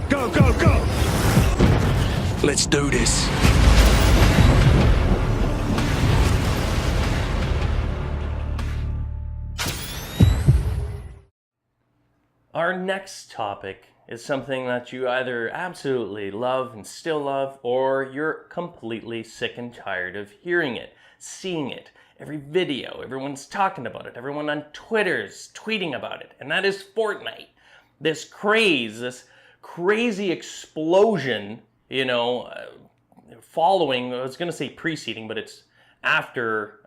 Go, go, go! Let's do this. Our next topic is something that you either absolutely love and still love, or you're completely sick and tired of hearing it, seeing it. Every video, everyone's talking about it. Everyone on Twitter's tweeting about it. And that is Fortnite. This craze, this crazy explosion, following, I was going to say preceding, but it's after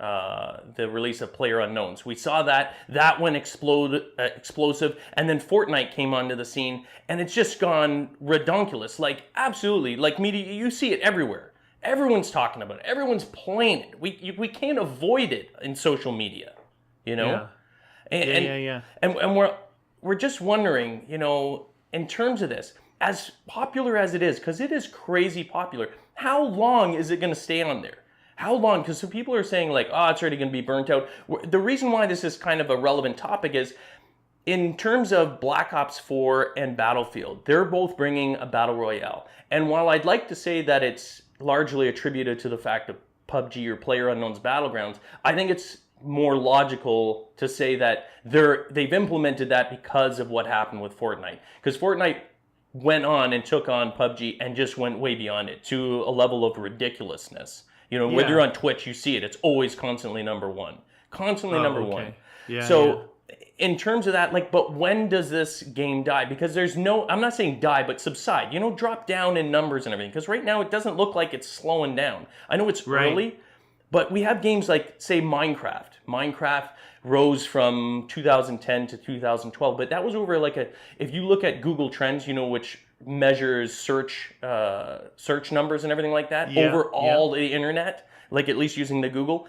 the release of PlayerUnknown's. We saw that went explosive, and then Fortnite came onto the scene, and it's just gone redonkulous. Like, absolutely, like media, you see it everywhere. Everyone's talking about it. Everyone's playing it. We can't avoid it in social media, Yeah. And we're just wondering, in terms of this, as popular as it is, because it is crazy popular, how long is it going to stay on there? How long? Because some people are saying like, oh, it's already going to be burnt out. The reason why this is kind of a relevant topic is, in terms of Black Ops 4 and Battlefield, they're both bringing a battle royale. And while I'd like to say that it's largely attributed to the fact of PUBG or PlayerUnknown's Battlegrounds, I think it's more logical to say that they've implemented that because of what happened with Fortnite. Because Fortnite went on and took on PUBG and just went way beyond it to a level of ridiculousness. When you're on Twitch, you see it. It's always constantly number one. Constantly number one. Yeah. So in terms of that, but when does this game die? Because there's I'm not saying die, but subside. Drop down in numbers and everything. Because right now it doesn't look like it's slowing down. I know it's early, but we have games like, say, Minecraft. Minecraft rose from 2010 to 2012, but that was over if you look at Google Trends, which measures search numbers and everything like that over all the internet, at least using the Google.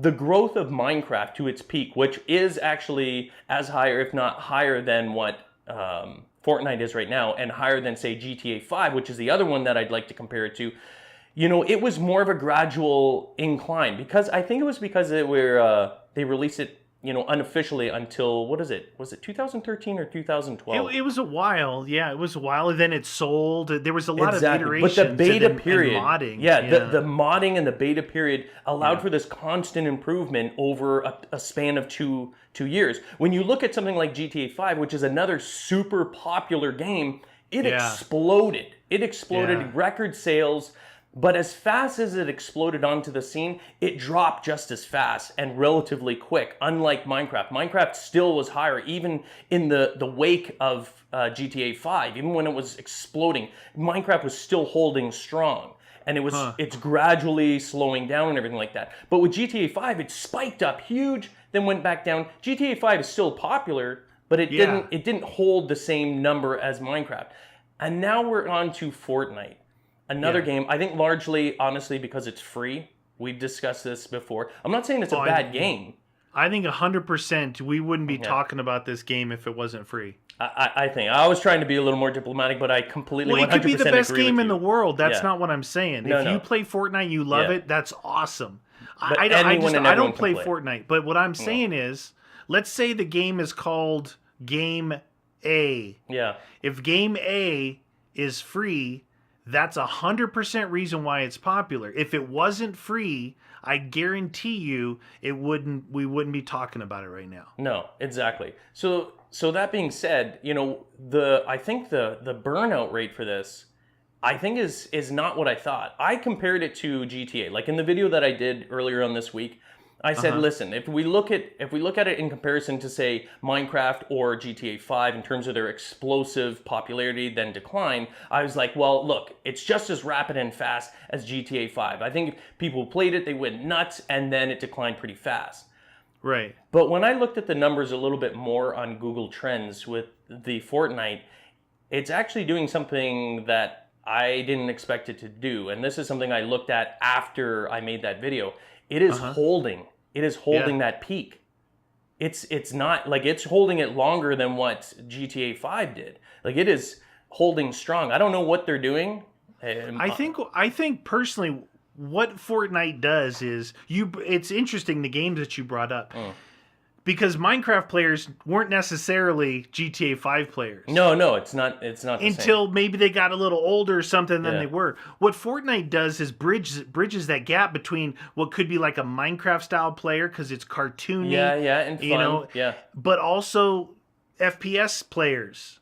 The growth of Minecraft to its peak, which is actually as high, or if not higher than what Fortnite is right now, and higher than, say, GTA 5, which is the other one that I'd like to compare it to, it was more of a gradual incline, because I think it was because they released it unofficially until, what is it? Was it 2013 or 2012? It was a while. Yeah, it was a while. And then it sold. There was a lot of iterations. But the beta period, and modding. The modding and the beta period allowed for this constant improvement over a span of two years. When you look at something like GTA 5, which is another super popular game, it exploded. It exploded, record sales. But as fast as it exploded onto the scene, it dropped just as fast and relatively quick, unlike Minecraft. Minecraft still was higher, even in the wake of GTA 5. Even when it was exploding, Minecraft was still holding strong. And it's gradually slowing down and everything like that. But with GTA 5, it spiked up huge, then went back down. GTA 5 is still popular, but it didn't hold the same number as Minecraft. And now we're on to Fortnite. Another game, I think largely, honestly, because it's free. We've discussed this before. I'm not saying it's a bad game. I think 100% we wouldn't be talking about this game if it wasn't free. I think. I was trying to be a little more diplomatic, but I completely 100% agree with you. It could be the best game in the world. That's not what I'm saying. If you play Fortnite, you love it, that's awesome. I don't play Fortnite, but what I'm saying is, let's say the game is called Game A. Yeah. If Game A is free, that's 100% reason why it's popular. If it wasn't free, I guarantee you we wouldn't be talking about it right now. No, exactly. So that being said, I think the burnout rate for this, I think is not what I thought. I compared it to GTA. Like in the video that I did earlier on this week, I said, listen, if we look at it in comparison to, say, Minecraft or GTA 5 in terms of their explosive popularity then decline, I was like, well, look, it's just as rapid and fast as GTA 5. I think if people played it, they went nuts, and then it declined pretty fast. Right. But when I looked at the numbers a little bit more on Google Trends with the Fortnite, it's actually doing something that I didn't expect it to do. And this is something I looked at after I made that video. It is holding. It is holding that peak. It's not like it's holding it longer than what GTA 5 did. Like it is holding strong. I don't know what they're doing. I think personally what Fortnite does is it's interesting the games that you brought up. because Minecraft players weren't necessarily GTA 5 players. No, it's not. It's not the until same. Maybe they got a little older or something than they were. What Fortnite does is bridges that gap between what could be like a Minecraft style player because it's cartoony, and fun, but also FPS players,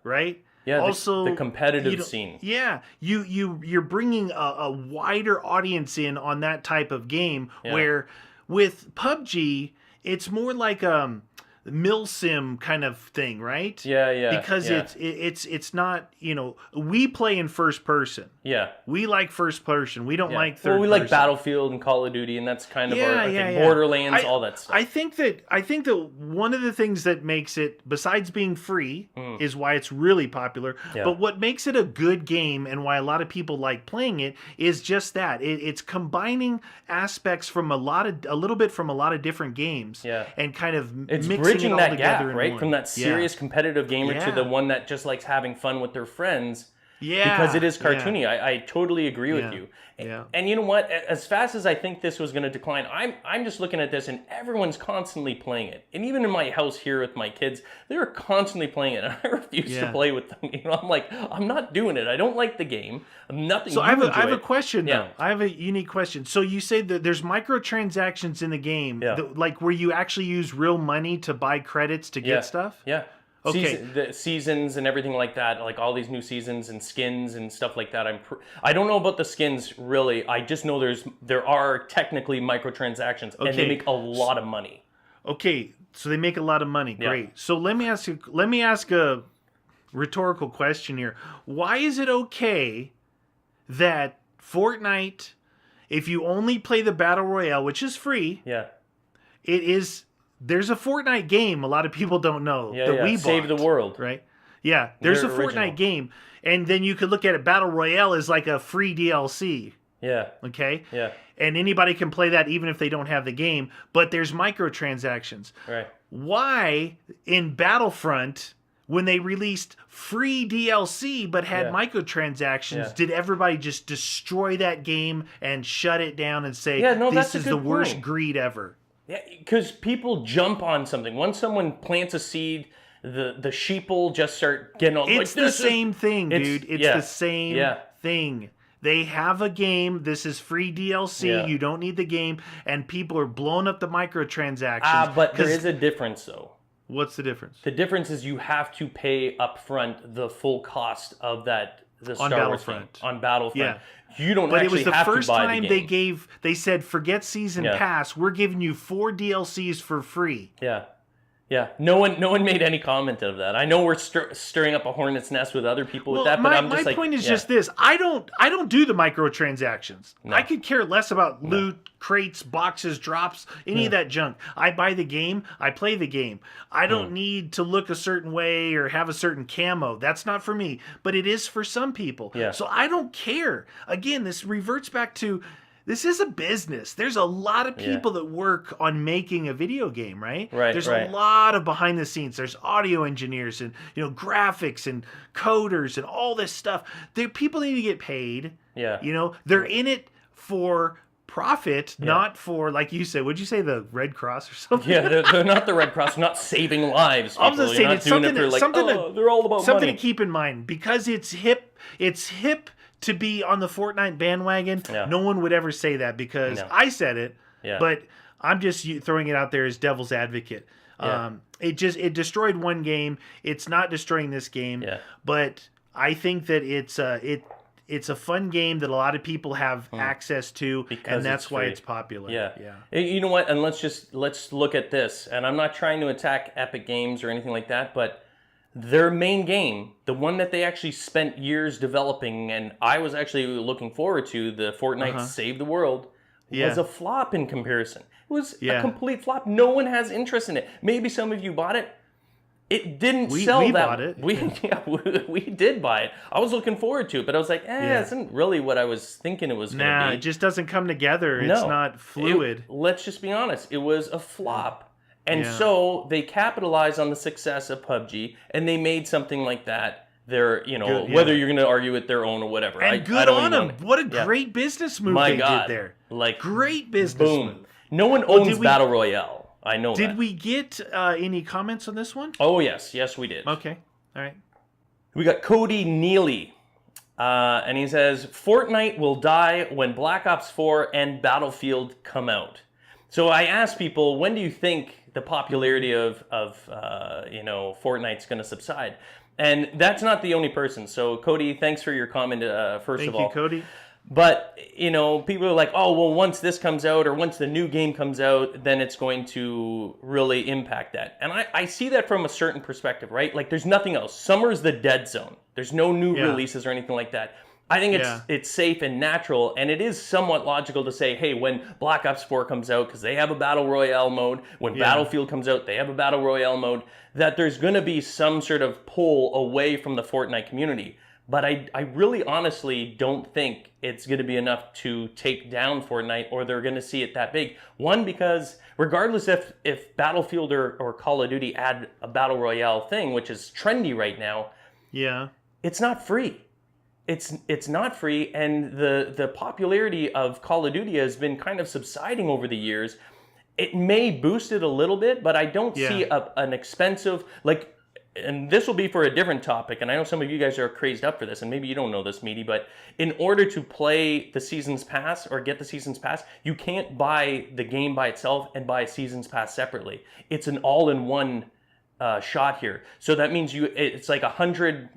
right. Yeah, also the competitive scene. Yeah, you're bringing a wider audience in on that type of game. Where with PUBG, it's more like milsim kind of thing, right? Because it's not, we play in first person. We like first person. We don't like third. Well, we person. like Battlefield and Call of Duty, and that's kind of our thing. Borderlands, all that stuff. I think that one of the things that makes it, besides being free, is why it's really popular. But what makes it a good game and why a lot of people like playing it is just that it's combining aspects from a little bit from a lot of different games. And kind of mixing it all that together gap, right? From that serious competitive gamer to the one that just likes having fun with their friends. Because it is cartoony. I totally agree with you. And you know what? As fast as I think this was going to decline, I'm just looking at this and everyone's constantly playing it. And even in my house here with my kids, they're constantly playing it. And I refuse to play with them. I'm like, I'm not doing it. I don't like the game. Nothing. So I have a question though. I have a unique question. So you say that there's microtransactions in the game, like where you actually use real money to buy credits to get stuff? Okay. The seasons and everything like that, like all these new seasons and skins and stuff like that. I don't know about the skins really. I just know there are technically microtransactions and they make a lot of money. Okay, so they make a lot of money. Great. So let me ask a rhetorical question here. Why is it okay that Fortnite, if you only play the Battle Royale, which is free, there's a Fortnite game a lot of people don't know that we bought. Save the World. Right? Yeah, there's a Fortnite game. And then you could look at it, Battle Royale is like a free DLC. Okay? And anybody can play that even if they don't have the game. But there's microtransactions. Right. Why in Battlefront, when they released free DLC but had microtransactions, did everybody just destroy that game and shut it down and say, this is the worst greed ever? Yeah, because people jump on something. Once someone plants a seed, the sheeple just start getting on. It's the same thing, dude. It's the same thing. They have a game. This is free DLC. You don't need the game. And people are blowing up the microtransactions. But there is a difference, though. What's the difference? The difference is you have to pay upfront the full cost of that. The Star Wars game, on Battlefront. You don't actually have to buy the game. But it was the first time they said, forget Season Pass, we're giving you 4 DLCs for free. No one made any comment of that. I know we're stirring up a hornet's nest with other people with that, but I'm just my point is just this. I don't do the microtransactions. No. I could care less about loot, crates, boxes, drops, any of that junk. I buy the game, I play the game. I don't need to look a certain way or have a certain camo. That's not for me, but it is for some people. So I don't care. Again, this reverts back to, this is a business. There's a lot of people that work on making a video game, right? There's a lot of behind the scenes. There's audio engineers and graphics and coders and all this stuff. People need to get paid. They're in it for profit, not for, like you said, would you say the Red Cross or something? They're not the Red Cross. They're not saving lives. People. I was just saying, it's something they're all about something money. To keep in mind, because it's hip. It's hip to be on the Fortnite bandwagon. No one would ever say that because I said it, but I'm just throwing it out there as devil's advocate. It destroyed one game. It's not destroying this game, but I think that it's a fun game that a lot of people have access to, and that's why it's popular. You know what? And let's look at this. And I'm not trying to attack Epic Games or anything like that, but their main game, the one that they actually spent years developing, and I was actually looking forward to, the Fortnite Save the World, was a flop in comparison. It was a complete flop. No one has interest in it. Maybe some of you bought it. It didn't sell we that. Bought it. We did buy it. I was looking forward to it, but I was like, it isn't really what I was thinking it was going to be. It just doesn't come together. It's not fluid. Let's just be honest. It was a flop. And so they capitalized on the success of PUBG, and they made something like that. They're, whether you're going to argue it their own or whatever. And good on them. What a great business move they did there. Like, great business move. No one owns Battle Royale. I know that. Did we get any comments on this one? Oh, yes. Yes, we did. Okay. All right. We got Cody Neely. And he says, Fortnite will die when Black Ops 4 and Battlefield come out. So I asked people, when do you think the popularity of Fortnite's going to subside? And that's not the only person. So Cody, thanks for your comment, first of all. Thank you, Cody. But, people are like, oh, well, once this comes out or once the new game comes out, then it's going to really impact that. And I see that from a certain perspective, right? Like, there's nothing else. Summer's the dead zone. There's no new releases or anything like that. I think it's safe and natural, and it is somewhat logical to say, hey, when Black Ops 4 comes out, because they have a Battle Royale mode, when Battlefield comes out, they have a Battle Royale mode, that there's going to be some sort of pull away from the Fortnite community. But I really honestly don't think it's going to be enough to take down Fortnite, or they're going to see it that big. One, because regardless if Battlefield or Call of Duty add a Battle Royale thing, which is trendy right now, it's not free. It's not free, and the popularity of Call of Duty has been kind of subsiding over the years. It may boost it a little bit, but I don't see an expensive, like, and this will be for a different topic, and I know some of you guys are crazed up for this, and maybe you don't know this, Meaty, but in order to play the Seasons Pass or get the Seasons Pass, you can't buy the game by itself and buy a Seasons Pass separately. It's an all-in-one shot here. So that means it's like $109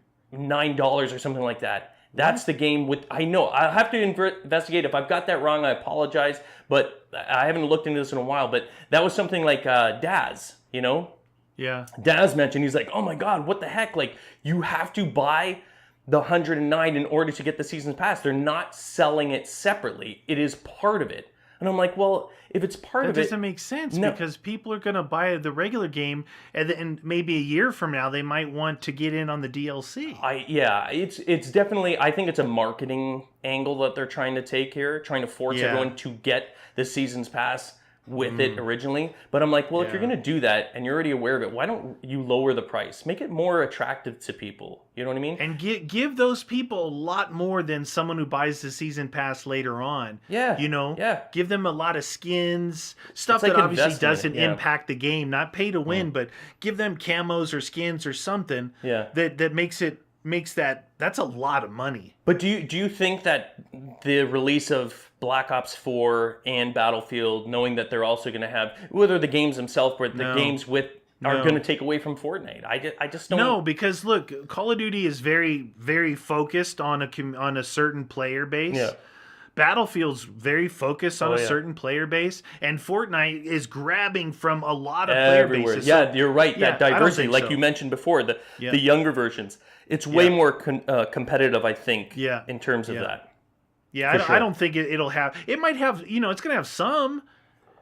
or something like that. That's the game with, I know, I'll have to investigate. If I've got that wrong, I apologize, but I haven't looked into this in a while, but that was something like Daz, Yeah. Daz mentioned, he's like, oh my God, what the heck? Like, you have to buy the 109 in order to get the Seasons Pass. They're not selling it separately. It is part of it. And I'm like, well, if it's part of it... That doesn't make sense, because people are going to buy the regular game, and then maybe a year from now, they might want to get in on the DLC. It's definitely... I think it's a marketing angle that they're trying to take here, trying to force everyone to get the Seasons Pass with it originally. But I'm like, well, if you're going to do that and you're already aware of it, why don't you lower the price? Make it more attractive to people. You know what I mean? And give those people a lot more than someone who buys the season pass later on. Yeah. Give them a lot of skins, stuff like that obviously doesn't impact the game, not pay to win, but give them camos or skins or something that makes that's a lot of money. But do you think that the release of Black Ops 4 and Battlefield, knowing that they're also going to have, whether the games themselves or the games are going to take away from Fortnite? I just don't. No, because look, Call of Duty is very, very focused on a certain player base. Yeah. Battlefield's very focused on a certain player base, and Fortnite is grabbing from a lot of player bases. Yeah, you're right. That diversity, like you mentioned before, the younger versions, it's way more competitive, I think, in terms of that. Yeah, I don't think it'll have... It might have... it's going to have some...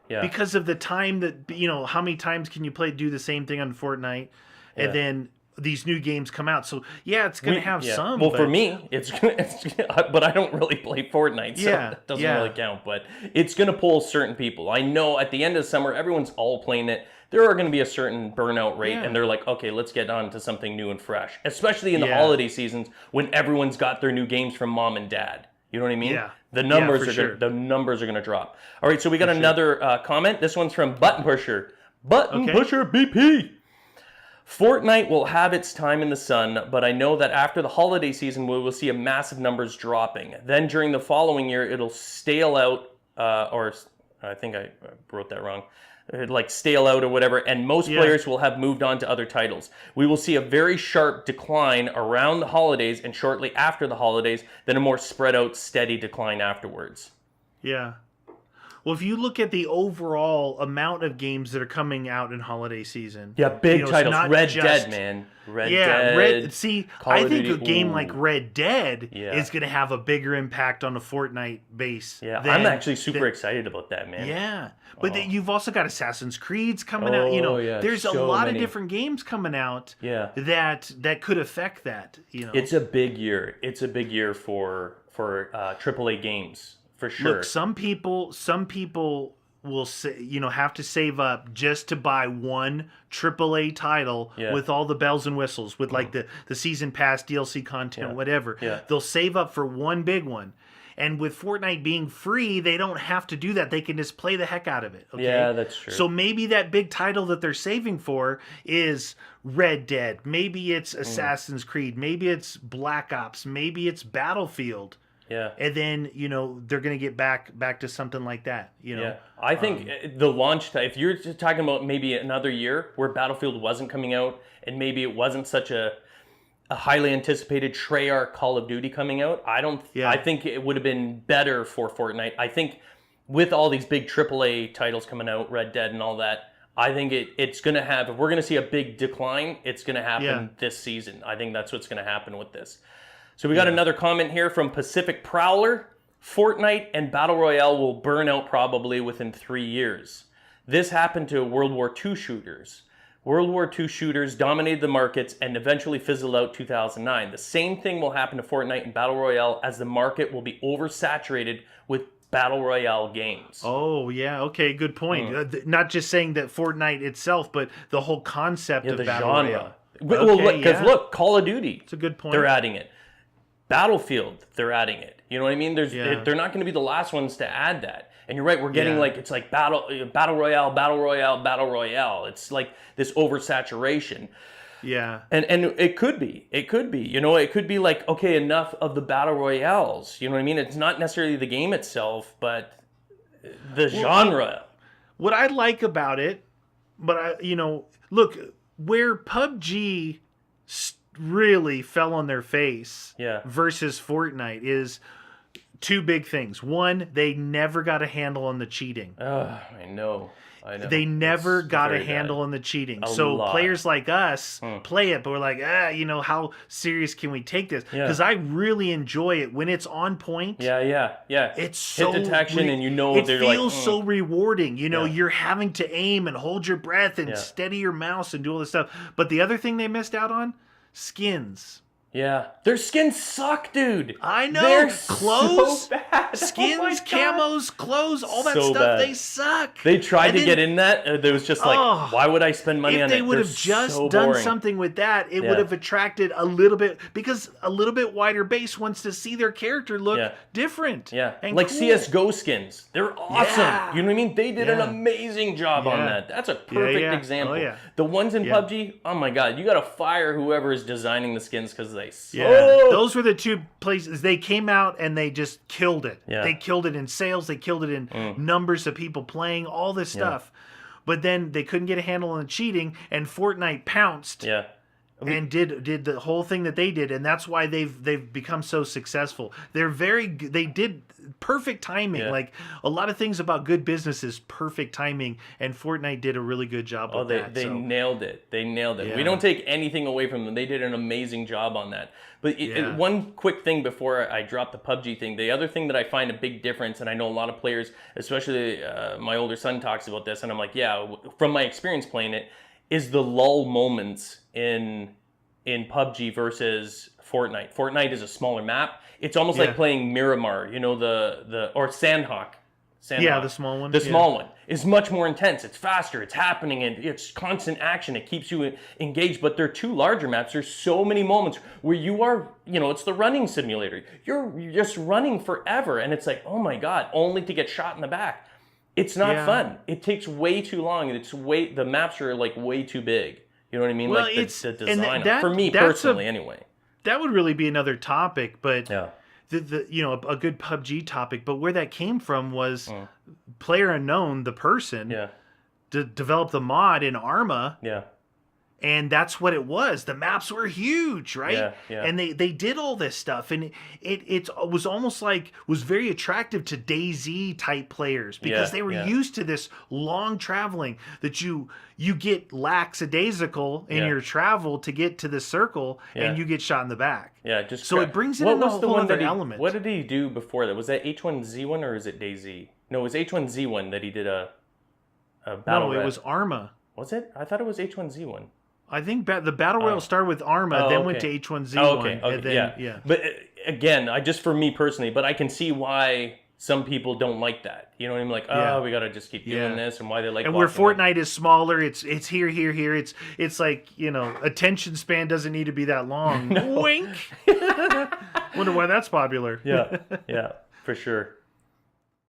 Yeah. Because of the time that... how many times can you do the same thing on Fortnite, and then these new games come out. So, it's going to have some. Well, for me, it's but I don't really play Fortnite, so that doesn't really count. But it's going to pull certain people. I know at the end of summer, everyone's all playing it. There are going to be a certain burnout rate, and they're like, okay, let's get on to something new and fresh. Especially in the holiday seasons when everyone's got their new games from mom and dad. You know what I mean? Yeah. The numbers are going to drop. All right, so we got another comment. This one's from Button Pusher. Pusher BP. Fortnite will have its time in the sun, but I know that after the holiday season, we will see a massive numbers dropping. Then during the following year, it'll stale out, or I think I wrote that wrong. Like stale out or whatever, and most players will have moved on to other titles. We will see a very sharp decline around the holidays and shortly after the holidays, then a more spread out, steady decline afterwards. Yeah. Well, if you look at the overall amount of games that are coming out in holiday season. Yeah, big titles. Red Dead, man. Red Dead. I think a game like Red Dead is going to have a bigger impact on the Fortnite base. Yeah, I'm actually super excited about that, man. Yeah. But you've also got Assassin's Creed's coming out. There's a lot of different games coming out that could affect that. It's a big year. It's a big year for AAA games. For sure. Look, some people will have to save up just to buy one AAA title with all the bells and whistles, with like the season pass, DLC content, whatever. Yeah. They'll save up for one big one. And with Fortnite being free, they don't have to do that. They can just play the heck out of it. Okay? Yeah, that's true. So maybe that big title that they're saving for is Red Dead. Maybe it's Assassin's Creed. Maybe it's Black Ops. Maybe it's Battlefield. Yeah. And then, they're going to get back to something like that, Yeah. I think the launch time, if you're just talking about maybe another year where Battlefield wasn't coming out and maybe it wasn't such a highly anticipated Treyarch Call of Duty coming out, I think it would have been better for Fortnite. I think with all these big AAA titles coming out, Red Dead and all that, I think it's going to have, if we're going to see a big decline, it's going to happen this season. I think that's what's going to happen with this. So we got another comment here from Pacific Prowler. Fortnite and Battle Royale will burn out probably within 3 years. This happened to World War II shooters. World War II shooters dominated the markets and eventually fizzled out 2009. The same thing will happen to Fortnite and Battle Royale as the market will be oversaturated with Battle Royale games. Oh, yeah. Okay, good point. Not just saying that Fortnite itself, but the whole concept of the Battle genre. Royale. Well, because look, Call of Duty. It's a good point. They're adding it. Battlefield, they're adding it. You know what I mean? They're not going to be the last ones to add that. And you're right, we're getting it's like Battle Royale, Battle Royale, Battle Royale. It's like this oversaturation. Yeah. And it could be. It could be. It could be like, okay, enough of the Battle Royales. You know what I mean? It's not necessarily the game itself, but the genre. What I like about it, but look, where PUBG really fell on their face versus Fortnite is two big things. One, they never got a handle on the cheating. I know. They never got a handle on the cheating. So players like us play it, but we're like, how serious can we take this? Because I really enjoy it when it's on point. Yeah. It's so hit detection, and it feels so rewarding. You're having to aim and hold your breath and steady your mouse and do all this stuff. But the other thing they missed out on. Skins. Yeah. Their skins suck, dude. I know. They're clothes, so bad. skins, camos, clothes, all that stuff, bad. They suck. They tried to get in that. It was just like, why would I spend money on it? If they would have just done something with that, it would have attracted a little bit, because a little bit wider base wants to see their character look different. Yeah. And like cool. CSGO skins. They're awesome. Yeah. You know what I mean? They did an amazing job on that. That's a perfect example. Oh, yeah. The ones in PUBG, oh my God, you got to fire whoever is designing the skins because they suck. Yeah. Those were the two places they came out and they just killed it. Yeah. They killed it in sales. They killed it in numbers of people playing, all this stuff. But then they couldn't get a handle on the cheating, and Fortnite pounced. Yeah. And did the whole thing that they did, and that's why they've become so successful. They did perfect timing. Yeah. Like a lot of things about good business is perfect timing, and Fortnite did a really good job with that. They nailed it. They nailed it. Yeah. We don't take anything away from them. They did an amazing job on that. But one quick thing before I drop the PUBG thing, the other thing that I find a big difference, and I know a lot of players, especially my older son talks about this, and I'm like, from my experience playing it, is the lull moments in PUBG versus Fortnite. Fortnite is a smaller map. It's almost like playing Miramar, or Sandhawk. Yeah, the small one. The small one is much more intense. It's faster. It's happening, and it's constant action. It keeps you engaged. But there are two larger maps. There's so many moments where you are, it's the running simulator. You're just running forever, and it's like, oh my God, only to get shot in the back. It's not fun. It takes way too long. The maps are like way too big. You know what I mean? Well, like the design. For me personally, anyway. That would really be another topic, but a good PUBG topic. But where that came from was Player Unknown, the person, developed the mod in Arma. Yeah. And that's what it was. The maps were huge, right? Yeah. And they did all this stuff, and it was almost like was very attractive to DayZ type players because they were used to this long traveling that you get lackadaisical in your travel to get to the circle, and you get shot in the back. Yeah, it brings in a whole other element. What did he do before that? Was that H1Z1 or is it DayZ? No, it was H1Z1 that he did a battle. No, it was Arma. Was it? I thought it was H1Z1. I think the Battle Royale started with Arma, then went to H1Z1. Okay. But again, for me personally, but I can see why some people don't like that. You know what I mean? Like, we got to just keep doing this, and why they like. And where Fortnite is smaller, it's here. It's like, attention span doesn't need to be that long. Wink. Wonder why that's popular. Yeah. For sure.